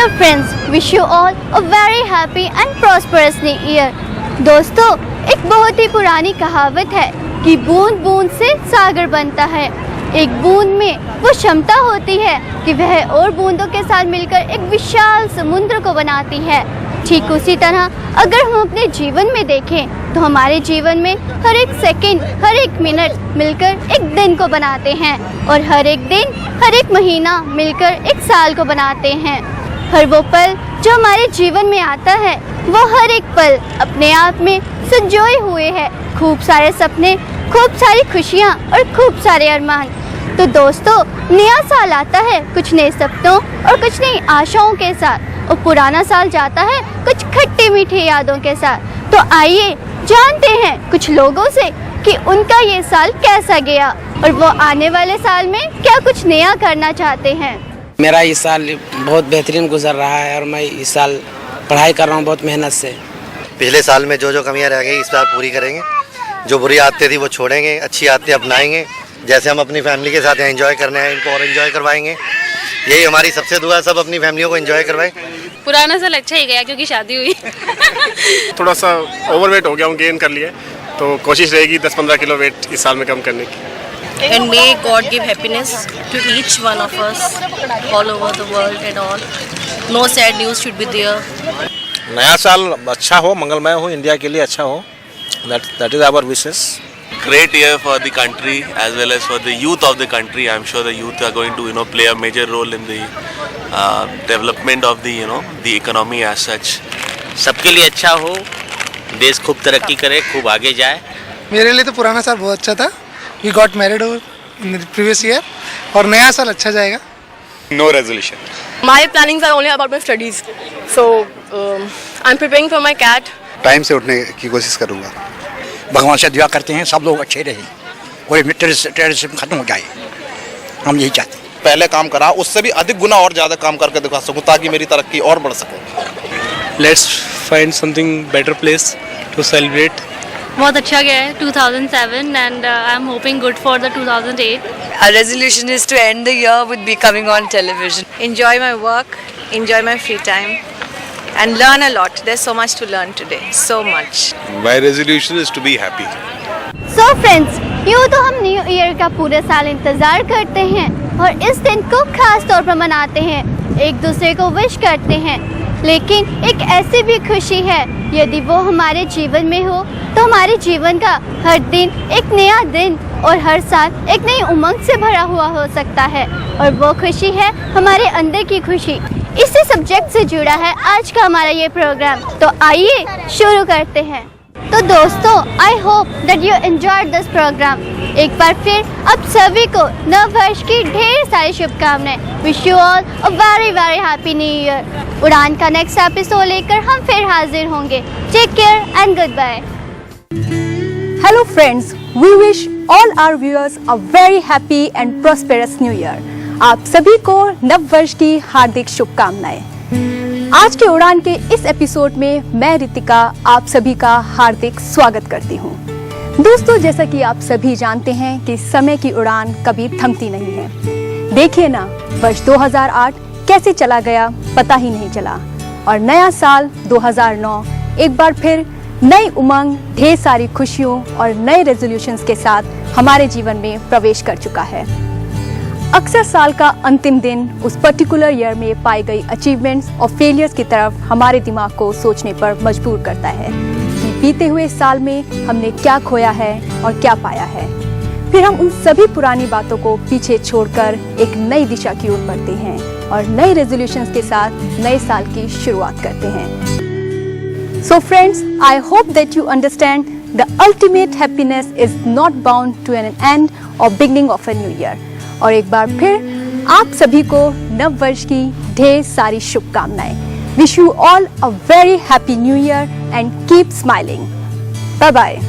Dear friends, wish you all a very happy and prosperous new year. दोस्तों, एक बहुत ही पुरानी कहावत है कि बूंद बूंद से सागर बनता है। एक बूंद में वो क्षमता होती है कि वह और बूंदों के साथ मिलकर एक विशाल समुद्र को बनाती है। ठीक उसी तरह अगर हम अपने जीवन में देखें तो हमारे जीवन में हर एक सेकंड, हर एक मिनट मिलकर एक दिन को बनाते हैं और हर एक दिन, हर एक महीना मिलकर एक साल को बनाते हैं। हर वो पल जो हमारे जीवन में आता है वो हर एक पल अपने आप में संजोए हुए है खूब सारे सपने, खूब सारी खुशियाँ और खूब सारे अरमान। तो दोस्तों, नया साल आता है कुछ नए सपनों और कुछ नई आशाओं के साथ और पुराना साल जाता है कुछ खट्टी मीठी यादों के साथ। तो आइए जानते हैं कुछ लोगों से कि उनका ये साल कैसा गया और वो आने वाले साल में क्या कुछ नया करना चाहते हैं। मेरा इस साल बहुत बेहतरीन गुजर रहा है और मैं इस साल पढ़ाई कर रहा हूँ बहुत मेहनत से। पिछले साल में जो कमियां रह गई इस बार पूरी करेंगे, जो बुरी आदतें थी वो छोड़ेंगे, अच्छी आदतें अपनाएंगे। जैसे हम अपनी फैमिली के साथ एंजॉय करने हैं, इनको और एंजॉय करवाएंगे। यही हमारी सबसे दुआ, सब अपनी फैमिलियों को एंजॉय करवाएं। पुराना साल अच्छा ही गया क्योंकि शादी हुई। थोड़ा सा ओवरवेट हो गया हूँ, गेन कर लिया, तो कोशिश रहेगी 10-15 किलो वेट इस साल में कम करने की। And may God give happiness to each one of us all over the world and all. No sad news should be there. नया साल अच्छा हो, मंगलमय हो, इंडिया के लिए अच्छा हो। That is our wishes. Great year for the country as well as for the youth of the country. I'm sure the youth are going to play a major role in the development of the the economy as such. सबके लिए अच्छा हो, देश खूब तरक्की करे, खूब आगे जाए। मेरे लिए तो पुराना साल बहुत अच्छा था। We got married in the previous year और नया साल अच्छा जाएगा। No resolution. My plannings are only about my studies. So I'm preparing for my CAT. Time से उठने की कोशिश करूँगा। भगवान से दुआ करते हैं सब लोग अच्छे रहे और टेररिज्म खत्म हो जाए, हम यही चाहते हैं। पहले काम करा उससे भी अधिक गुना और ज़्यादा काम करके दिखा सकूं ताकि मेरी तरक्की और बढ़ सके। Let's find something better place to celebrate. बहुत अच्छा गया है 2007 and I'm hoping good for the 2008. Our resolution is to end the year with becoming on television. Enjoy my work, enjoy my free time and learn a lot. There's so much to learn today, so much. My resolution is to be happy. So friends, यूँ तो हम new year का पूरे साल इंतज़ार करते हैं और इस दिन को खास तौर पर मनाते हैं, एक दूसरे को विश करते हैं। लेकिन एक ऐसी भी खुशी है, यदि वो हमारे जीवन में हो तो हमारे जीवन का हर दिन एक नया दिन और हर साल एक नई उमंग से भरा हुआ हो सकता है और वो खुशी है हमारे अंदर की खुशी। इसी सब्जेक्ट से जुड़ा है आज का हमारा ये प्रोग्राम। तो आइए शुरू करते हैं। तो दोस्तों, I hope that you enjoyed this program. एक बार फिर आप सभी को नव वर्ष की ढेर सारी शुभकामनाएं। Wish you all a very very happy new year. Udaan का नेक्स्ट एपिसोड लेकर हम फिर हाजिर होंगे। Take care and goodbye. Hello friends, we wish all our viewers a very happy and prosperous new year. आप सभी को नव वर्ष की हार्दिक शुभकामनाएं। आज के उड़ान के इस एपिसोड में मैं रितिका आप सभी का हार्दिक स्वागत करती हूँ। दोस्तों, जैसा कि आप सभी जानते हैं कि समय की उड़ान कभी थमती नहीं है। देखिए ना, वर्ष 2008 कैसे चला गया पता ही नहीं चला और नया साल 2009 एक बार फिर नई उमंग, ढेर सारी खुशियों और नए रेजोल्यूशंस के साथ हमारे जीवन में प्रवेश कर चुका है। अक्सर साल का अंतिम दिन उस पर्टिकुलर ईयर में पाई गई अचीवमेंट्स और फेलियर्स की तरफ हमारे दिमाग को सोचने पर मजबूर करता है कि बीते हुए साल में हमने क्या खोया है और क्या पाया है। फिर हम उन सभी पुरानी बातों को पीछे छोड़कर एक नई दिशा की ओर बढ़ते हैं और नए रेजोल्यूशंस के साथ नए साल की शुरुआत करते हैं। So friends, I hope that you understand the ultimate happiness is not bound to an end or beginning of a new year. और एक बार फिर आप सभी को नव वर्ष की ढेर सारी शुभकामनाएं। Wish you all a very happy new year and keep smiling. Bye bye.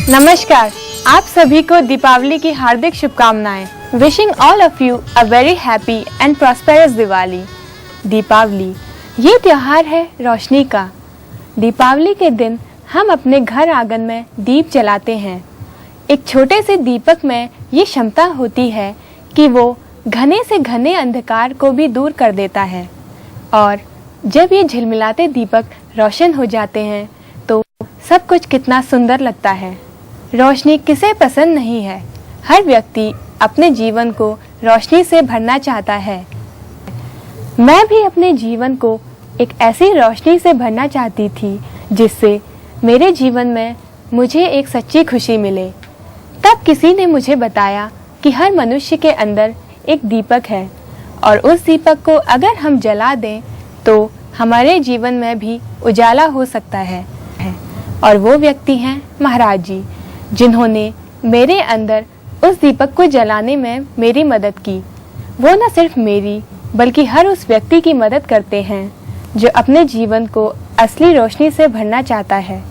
नमस्कार, आप सभी को दीपावली की हार्दिक शुभकामनाएं। Wishing all of you a very happy and prosperous Diwali. Deepavali ये त्योहार है रोशनी का। दीपावली के दिन हम अपने घर आंगन में दीप जलाते हैं। एक छोटे से दीपक में ये क्षमता होती है कि वो घने से घने अंधकार को भी दूर कर देता है, और जब ये झिलमिलाते दीपक रोशन हो जाते हैं तो सब कुछ कितना सुंदर लगता है। रोशनी किसे पसंद नहीं है। हर व्यक्ति अपने जीवन को रोशनी से भरना चाहता है। मैं भी अपने जीवन को एक ऐसी रोशनी से भरना चाहती थी जिससे मेरे जीवन में मुझे एक सच्ची खुशी मिले। तब किसी ने मुझे बताया कि हर मनुष्य के अंदर एक दीपक है, और उस दीपक को अगर हम जला दें तो हमारे जीवन में भी उजाला हो सकता है। और वो व्यक्ति हैं महाराज जी, जिन्होंने मेरे अंदर उस दीपक को जलाने में मेरी मदद की। वो न सिर्फ मेरी बल्कि हर उस व्यक्ति की मदद करते हैं जो अपने जीवन को असली रोशनी से भरना चाहता है।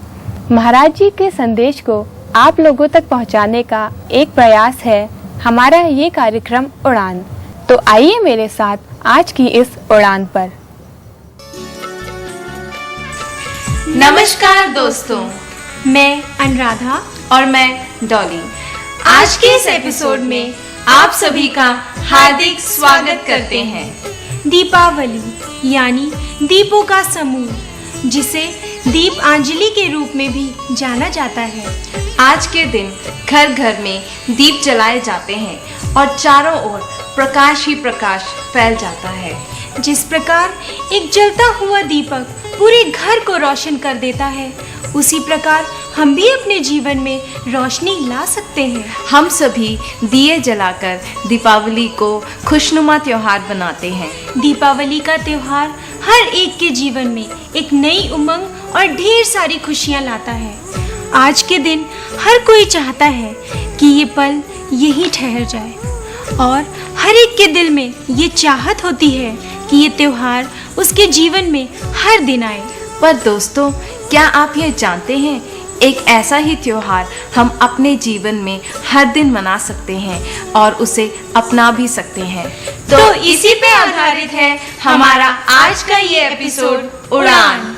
महाराज जी के संदेश को आप लोगों तक पहुंचाने का एक प्रयास है हमारा ये कार्यक्रम उड़ान। तो आइए मेरे साथ आज की इस उड़ान पर। नमस्कार दोस्तों, मैं अनुराधा और मैं डॉली। आज के इस एपिसोड में आप सभी का हार्दिक स्वागत करते हैं। दीपावली यानी दीपों का समूह, जिसे दीपांजलि के रूप में भी जाना जाता है। आज के दिन घर घर में दीप जलाए जाते हैं और चारों ओर प्रकाश ही प्रकाश फैल जाता है। जिस प्रकार एक जलता हुआ दीपक पूरे घर को रोशन कर देता है, उसी प्रकार हम भी अपने जीवन में रोशनी ला सकते हैं। हम सभी दिए जलाकर दीपावली को खुशनुमा त्योहार बनाते हैं। दीपावली का त्योहार हर एक के जीवन में एक नई उमंग और ढेर सारी खुशियां लाता है। आज के दिन हर कोई चाहता है कि ये पल यहीं ठहर जाए, और हर एक के दिल में ये चाहत होती है कि ये त्योहार उसके जीवन में हर दिन आए। पर दोस्तों, क्या आप ये जानते हैं, एक ऐसा ही त्योहार हम अपने जीवन में हर दिन मना सकते हैं और उसे अपना भी सकते हैं। तो इसी पे आधारित है हमारा आज का ये एपिसोड उड़ान।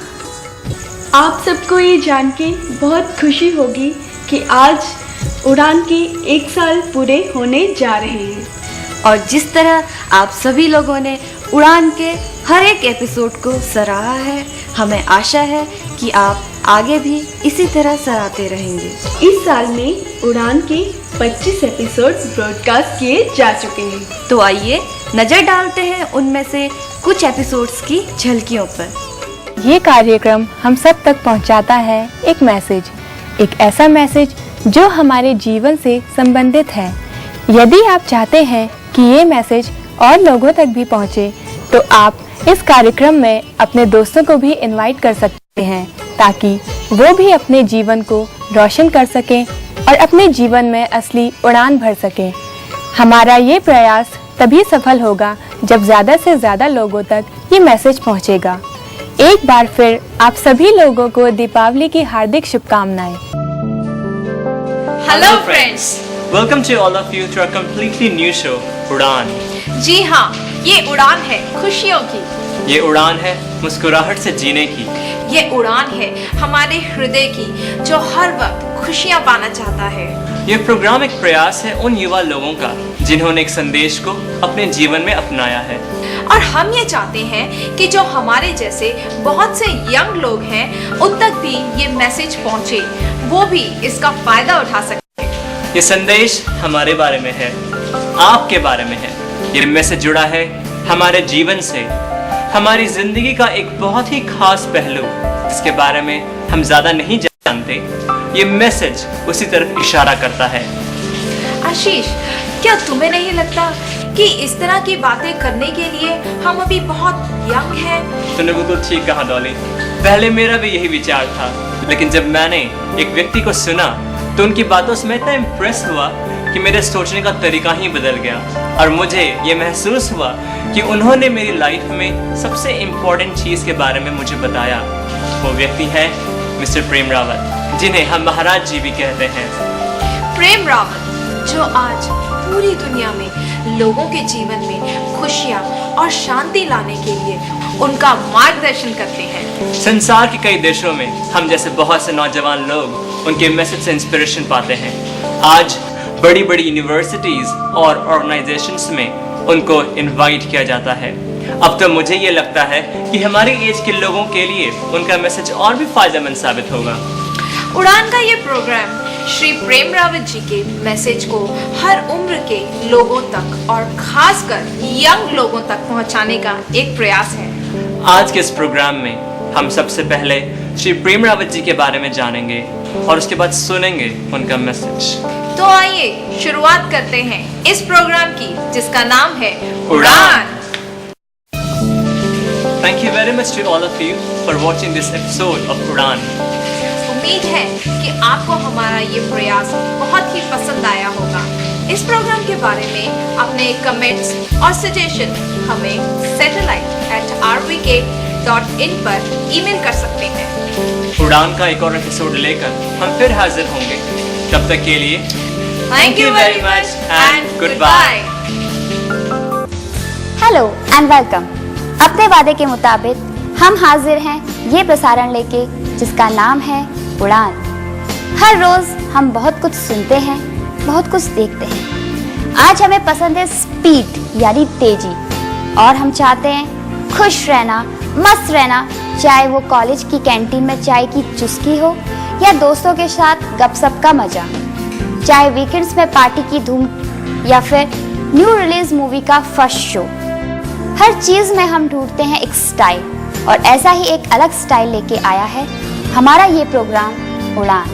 आप सबको ये जान के बहुत खुशी होगी कि आज उड़ान के 1 साल पूरे होने जा रहे हैं। और जिस तरह आप सभी लोगों ने उड़ान के हर एक एपिसोड को सराहा है, हमें आशा है कि आप आगे भी इसी तरह सराहते रहेंगे। इस साल में उड़ान के 25 एपिसोड ब्रॉडकास्ट किए जा चुके हैं। तो आइए नज़र डालते हैं उनमें से कुछ एपिसोड्स की झलकियों पर। ये कार्यक्रम हम सब तक पहुंचाता है एक मैसेज, एक ऐसा मैसेज जो हमारे जीवन से संबंधित है। यदि आप चाहते हैं कि ये मैसेज और लोगों तक भी पहुंचे, तो आप इस कार्यक्रम में अपने दोस्तों को भी इनवाइट कर सकते हैं, ताकि वो भी अपने जीवन को रोशन कर सकें और अपने जीवन में असली उड़ान भर सकें। हमारा ये प्रयास तभी सफल होगा जब ज़्यादा से ज़्यादा लोगों तक ये मैसेज पहुंचेगा। एक बार फिर आप सभी लोगों को दीपावली की हार्दिक शुभकामनाएं। Hello friends, welcome to all of you to a completely new show Udaan. जी हाँ, ये उड़ान है खुशियों की। ये उड़ान है मुस्कुराहट से जीने की। ये उड़ान है हमारे हृदय की, जो हर वक्त खुशियाँ पाना चाहता है। ये प्रोग्राम एक प्रयास है उन युवा लोगों का जिन्होंने एक संदेश को अपने जीवन में अपनाया है। और हम ये चाहते हैं कि जो हमारे जैसे बहुत से यंग लोग हैं, उन तक भी ये मैसेज पहुँचे, वो भी इसका फायदा उठा सके। ये संदेश हमारे बारे में है, आपके बारे में है। ये मैसेज जुड़ा है हमारे जीवन से, हमारी जिंदगी का एक बहुत ही खास पहलू जिसके बारे में हम ज़्यादा नहीं जानते। ये मैसेज उसी तरफ इशारा करता है। आशीष, क्या तुम्हें नहीं लगता कि इस तरह की बातें करने के लिए हम अभी बहुत यंग हैं? तूने बिल्कुल ठीक कहा डॉली। पहले मेरा भी यही विचार था, लेकिन जब मैंने एक व्यक्ति को सुना तो उनकी बातों से मैं इतना इम्प्रेस हुआ कि मेरे सोचने का तरीका ही बदल गया, और मुझे ये महसूस हुआ कि उन्होंने मेरी लाइफ में सबसे इम्पोर्टेंट चीज़ के बारे में मुझे बताया। वो व्यक्ति है मिस्टर प्रेम रावत, जिन्हें हम महाराज जी भी कहते हैं। प्रेम रावत जो आज पूरी दुनिया में लोगों के जीवन में खुशियाँ और शांति लाने के लिए उनका मार्गदर्शन करते हैं। संसार के कई देशों में हम जैसे बहुत से नौजवान लोग उनके मैसेज से इंस्पिरेशन पाते हैं। आज बड़ी बड़ी यूनिवर्सिटीज और ऑर्गेनाइजेशंस में उनको इनवाइट किया जाता है। अब तो मुझे ये लगता है कि हमारे एज के लोगों के लिए उनका मैसेज और भी फायदेमंद साबित होगा। उड़ान का ये प्रोग्राम श्री प्रेम रावत जी के मैसेज को हर उम्र के लोगों तक और खासकर यंग लोगों तक पहुंचाने का एक प्रयास है। आज के इस प्रोग्राम में हम सबसे पहले श्री प्रेम रावत जी के बारे में जानेंगे और उसके बाद सुनेंगे उनका मैसेज। तो आइए शुरुआत करते हैं इस प्रोग्राम की, जिसका नाम है उड़ान। Thank you very much to all of you for watching this episode of Udan. उम्मीद है कि आपको हमारा ये प्रयास बहुत ही पसंद आया होगा। इस प्रोग्राम के बारे में अपने कमेंट्स और सजेशन हमें satellite@rvk.in पर ईमेल कर सकते हैं। उड़ान का एक और एपिसोड लेकर हम फिर हाजिर होंगे। तब तक के लिए thank you very much and goodbye. Hello and welcome. अपने वादे के मुताबिक हम हाजिर हैं ये प्रसारण लेके, जिसका नाम है उड़ान। हर रोज हम बहुत कुछ सुनते हैं, बहुत कुछ देखते हैं। आज हमें पसंद है स्पीड यानी तेजी, और हम चाहते हैं खुश रहना, मस्त रहना, चाहे वो कॉलेज की कैंटीन में चाय की चुस्की हो या दोस्तों के साथ गपशप का मजा, चाहे वीकेंड्स में पार्टी की धूम या फिर न्यू रिलीज मूवी का फर्स्ट शो। हर चीज में हम ढूंढते हैं एक स्टाइल, और ऐसा ही एक अलग स्टाइल लेके आया है हमारा ये प्रोग्राम उड़ान।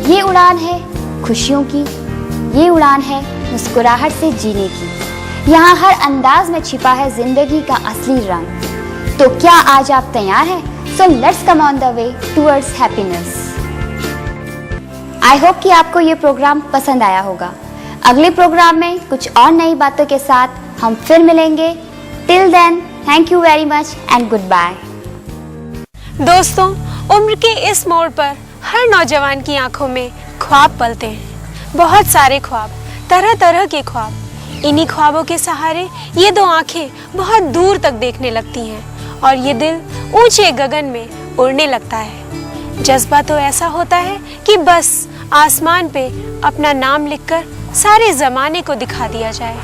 ये उड़ान है खुशियों की, ये उड़ान है मुस्कुराहट से जीने की। यहाँ हर अंदाज में छिपा है जिंदगी का असली रंग। तो क्या आज आप तैयार हैं? So let's come on the way towards happiness. I hope कि आपको ये प्रोग्राम पसंद आया होगा। अगले प्रोग्राम में कुछ और नई बातों के साथ हम फिर मिलेंगे। Till then, thank you very much and goodbye. दोस्तों, उम्र के इस मोड़ पर हर नौजवान की आंखों में ख्वाब पलते हैं। बहुत सारे ख्वाब, तरह तरह के ख्वाब। इन्हीं ख्वाबों के सहारे ये दो आंखें बहुत दूर तक देखने लगती हैं और ये दिल ऊंचे गगन में उड़ने लगता है। जज्बा तो ऐसा होता है कि बस आसमान पे अपना नाम लिखकर सारे जमाने को दिखा दिया जाए।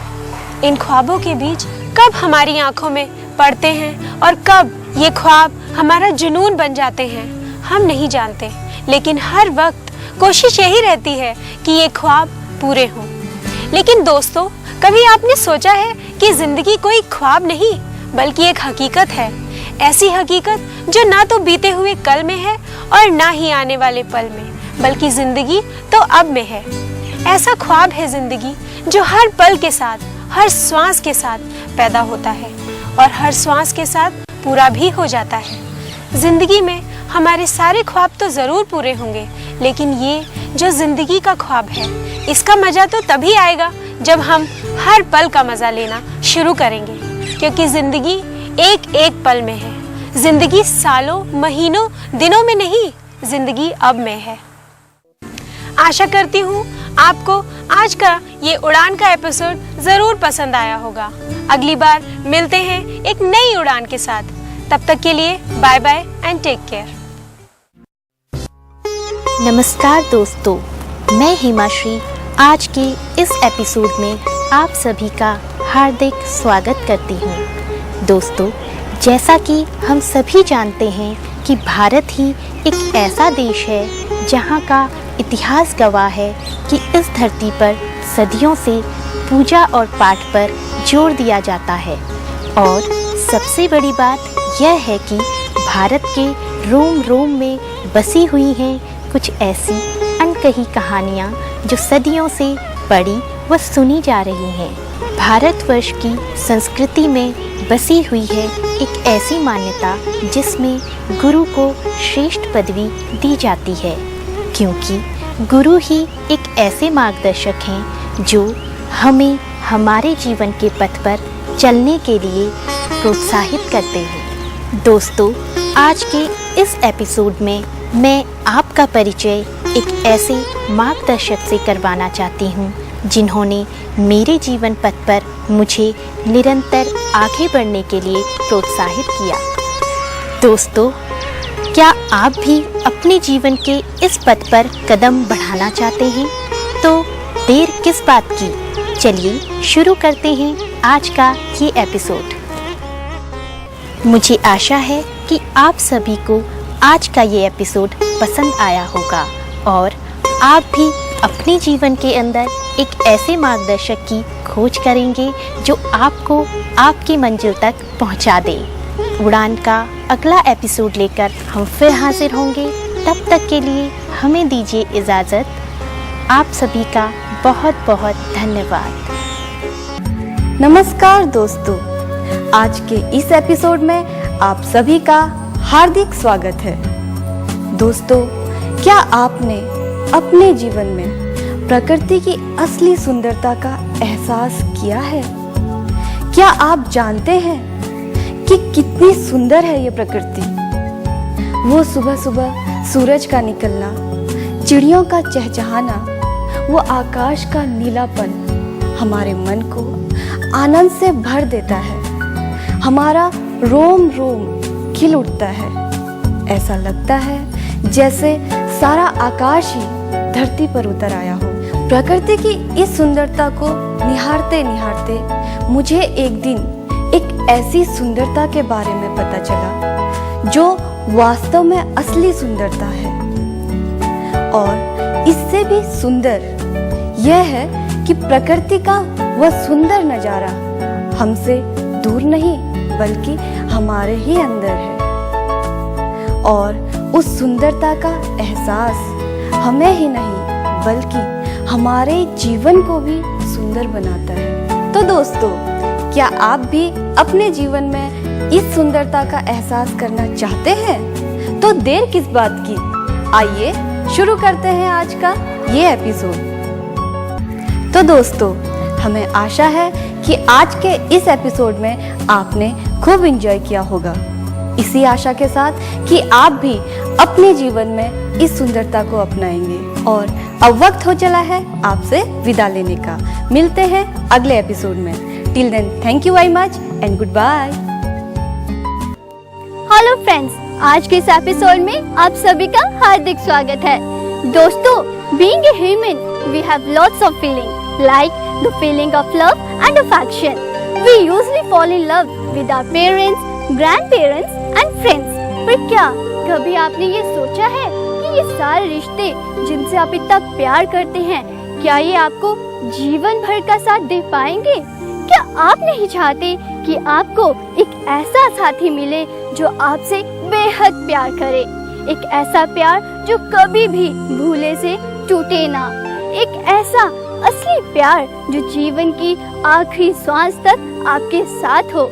इन ख्वाबों के बीच कब हमारी आंखों में पड़ते हैं और कब ये ख्वाब हमारा जुनून बन जाते हैं, हम नहीं जानते। लेकिन हर वक्त कोशिश यही रहती है कि ये ख्वाब पूरे हों। लेकिन दोस्तों, कभी आपने सोचा है कि जिंदगी कोई ख्वाब नहीं बल्कि एक हकीकत है। ऐसी हकीकत जो ना तो बीते हुए कल में है और ना ही आने वाले पल में, बल्कि जिंदगी तो अब में है। ऐसा ख्वाब है जिंदगी जो हर पल के साथ, हर श्वास के साथ पैदा होता है और हर श्वास के साथ पूरा भी हो जाता है। जिंदगी में हमारे सारे ख्वाब तो जरूर पूरे होंगे, लेकिन ये जो जिंदगी का ख्वाब है, इसका मजा तो तभी आएगा जब हम हर पल का मजा लेना शुरू करेंगे। क्योंकि जिंदगी एक एक पल में है। जिंदगी सालों, महीनों, दिनों में नहीं, जिंदगी अब में है। आशा करती हूँ आपको आज का ये उड़ान का एपिसोड जरूर पसंद आया होगा। अगली बार मिलते हैं एक नई उड़ान के साथ। तब तक के लिए bye bye and take care. नमस्कार दोस्तों, मैं हिमाश्री आज के इस एपिसोड में आप सभी का हार्दिक स्वागत करती हूँ। दोस्तों, जैसा कि हम सभी जानते हैं कि भारत ही एक ऐसा देश है जहाँ का इतिहास गवाह है कि इस धरती पर सदियों से पूजा और पाठ पर जोर दिया जाता है। और सबसे बड़ी बात यह है कि भारत के रोम रोम में बसी हुई हैं कुछ ऐसी अनकही कहानियाँ जो सदियों से पढ़ी व सुनी जा रही हैं। भारतवर्ष की संस्कृति में बसी हुई है एक ऐसी मान्यता जिसमें गुरु को श्रेष्ठ पदवी दी जाती है, क्योंकि गुरु ही एक ऐसे मार्गदर्शक हैं जो हमें हमारे जीवन के पथ पर चलने के लिए प्रोत्साहित करते हैं। दोस्तों, आज के इस एपिसोड में मैं आपका परिचय एक ऐसे मार्गदर्शक से करवाना चाहती हूँ जिन्होंने मेरे जीवन पथ पर मुझे निरंतर आगे बढ़ने के लिए प्रोत्साहित किया। दोस्तों, क्या आप भी अपने जीवन के इस पथ पर कदम बढ़ाना चाहते हैं? तो देर किस बात की, चलिए शुरू करते हैं आज का ये एपिसोड। मुझे आशा है कि आप सभी को आज का ये एपिसोड पसंद आया होगा और आप भी अपने जीवन के अंदर एक ऐसे मार्गदर्शक की खोज करेंगे जो आपको आपकी मंजिल तक पहुंचा दे। उड़ान का अगला एपिसोड लेकर हम फिर हाजिर होंगे। तब तक के लिए हमें दीजिए इजाज़त। आप सभी का बहुत बहुत धन्यवाद। नमस्कार दोस्तों, आज के इस एपिसोड में आप सभी का हार्दिक स्वागत है। दोस्तों, क्या आपने अपने जीवन में प्रकृति की असली सुंदरता का एहसास किया है? क्या आप जानते हैं कि कितनी सुंदर है ये प्रकृति? वो सुबह सुबह सूरज का निकलना, चिड़ियों का चहचहाना, वो आकाश का नीलापन हमारे मन को आनंद से भर देता है। हमारा रोम रोम खिल उठता है। ऐसा लगता है जैसे सारा आकाश ही धरती पर उतर आया हो। प्रकृति की इस सुंदरता को निहारते निहारते मुझे एक दिन एक ऐसी सुंदरता के बारे में पता चला जो वास्तव में असली सुंदरता है। और इससे भी सुंदर यह है कि प्रकृति का वह सुंदर नजारा हमसे दूर नहीं बल्कि हमारे ही अंदर है। और उस सुंदरता का एहसास हमें ही नहीं बल्कि हमारे जीवन को भी सुंदर बनाता है। तो दोस्तों, क्या आप भी अपने जीवन में इस सुंदरता का एहसास करना चाहते हैं? तो देर किस बात की, आइए शुरू करते हैं आज का ये एपिसोड। तो दोस्तों, हमें आशा है कि आज के इस एपिसोड में आपने खूब एंजॉय किया होगा। इसी आशा के साथ कि आप भी अपने जीवन में इस सुंदरता को अपनाएंगे। और अब वक्त हो चला है आपसे विदा लेने का। मिलते हैं अगले एपिसोड में। Till then, thank you very much and goodbye. Hello friends, आज के इस एपिसोड में आप सभी का हार्दिक स्वागत है। दोस्तों, being a human, we have lots of feeling, like the feeling of love and affection. We usually fall in love with our parents, grandparents and friends. पर क्या कभी आपने ये सोचा है कि ये सारे रिश्ते जिनसे आप इतना प्यार करते हैं, क्या ये आपको जीवन भर का साथ दे पाएंगे? क्या आप नहीं चाहते कि आपको एक ऐसा साथी मिले जो आपसे बेहद प्यार करे? एक ऐसा प्यार जो कभी भी भूले से टूटे ना। एक ऐसा असली प्यार जो जीवन की आखिरी सांस तक आपके साथ हो।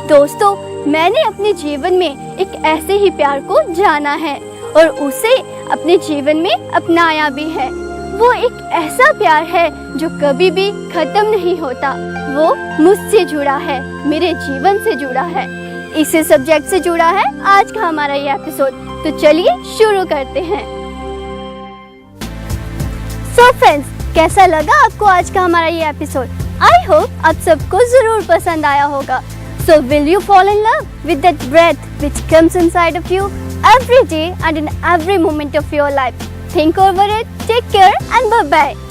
दोस्तों, मैंने अपने जीवन में एक ऐसे ही प्यार को जाना है और उसे अपने जीवन में अपनाया भी है। वो एक ऐसा प्यार है जो कभी भी खत्म नहीं होता। वो मुझसे जुड़ा है, मेरे जीवन से जुड़ा है, इसी सब्जेक्ट से जुड़ा है आज का हमारा ये एपिसोड। तो चलिए शुरू करते हैं। सो फ्रेंड्स, कैसा लगा आपको आज का हमारा ये एपिसोड? आई होप आप सबको जरूर पसंद आया होगा। So will you fall in love with that breath which comes inside of you every day and in every moment of your life? Think over it, take care and bye-bye.